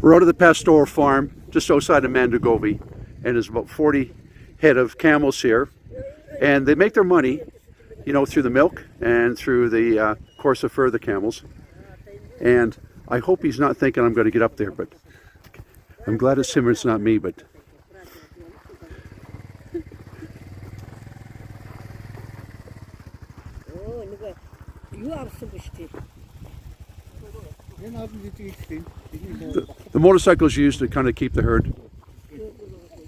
We're out of the pastoral farm just outside of Mandagovi, and there's about 40 head of camels here, and they make their money, you know, through the milk and through the course of fur of the camels. And I hope he's not thinking I'm going to get up there, but I'm glad it's him, it's not me, but the motorcycle is used to kind of keep the herd.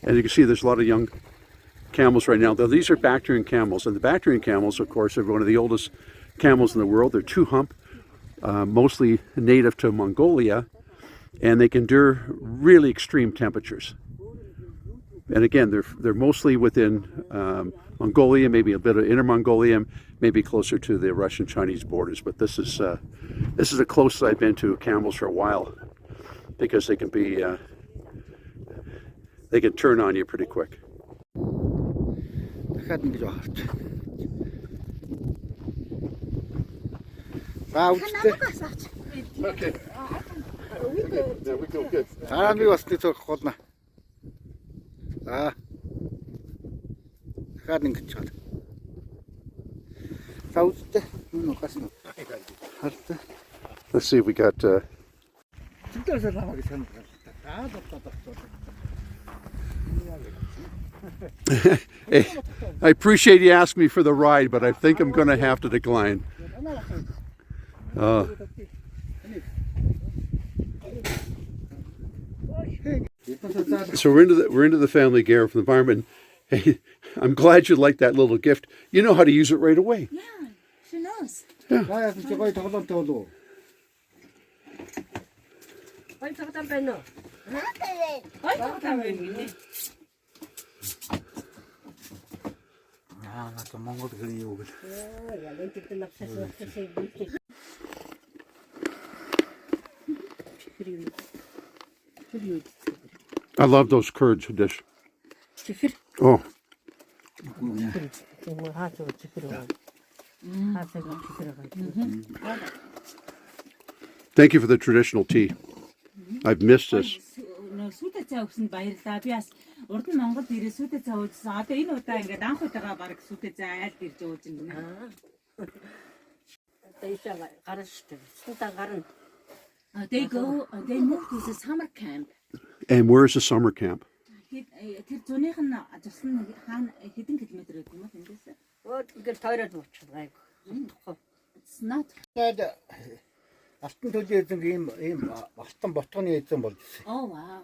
And you can see there's a lot of young camels right now. Though these are Bactrian camels, and the Bactrian camels, of course, are one of the oldest camels in the world. They're two hump, mostly native to Mongolia, and they can endure really extreme temperatures. And again, they're mostly within Mongolia, maybe a bit of Inner Mongolia, maybe closer to the Russian-Chinese borders. But this is the closest I've been to camels for a while, because they can be they can turn on you pretty quick. Okay. There we go. Good. Let's see if we got. Hey, I appreciate you asking me for the ride, but I think I'm going to have to decline. So we're into the family gear from the farm, and hey, I'm glad you like that little gift. You know how to use it right away. Yeah, she knows. Yeah. I love those curds dish. Oh. Thank you for the traditional tea. I've missed this. They move to the summer camp. And where's the summer camp? It's not. Oh wow.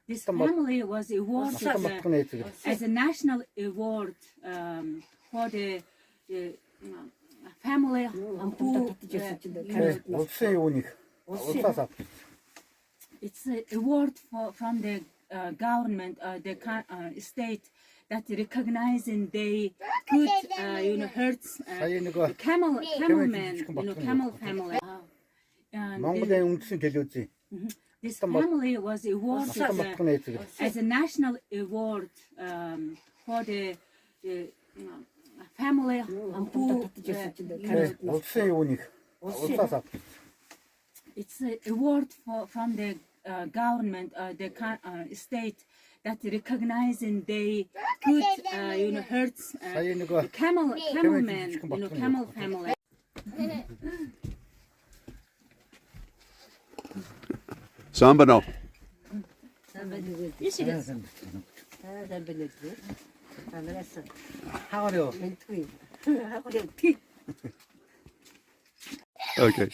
This family was awarded as a national award for the family who it's an award from the government, the state, that recognizing the good, herds, camel family. This family was awarded as a national award for the family who it's an award from the government, the state, that recognizing the good, herds, camel family. Sambano. Okay.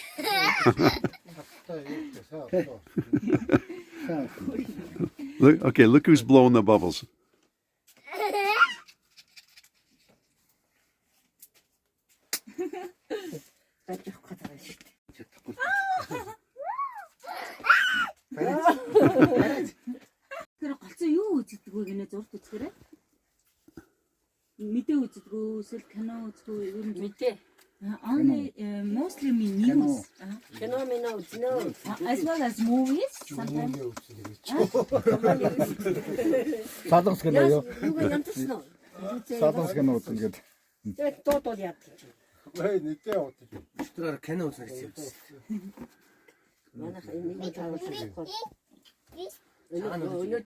Look who's blowing the bubbles. Only mostly news. As well as movies sometimes. 작은 소리. 작은 소리.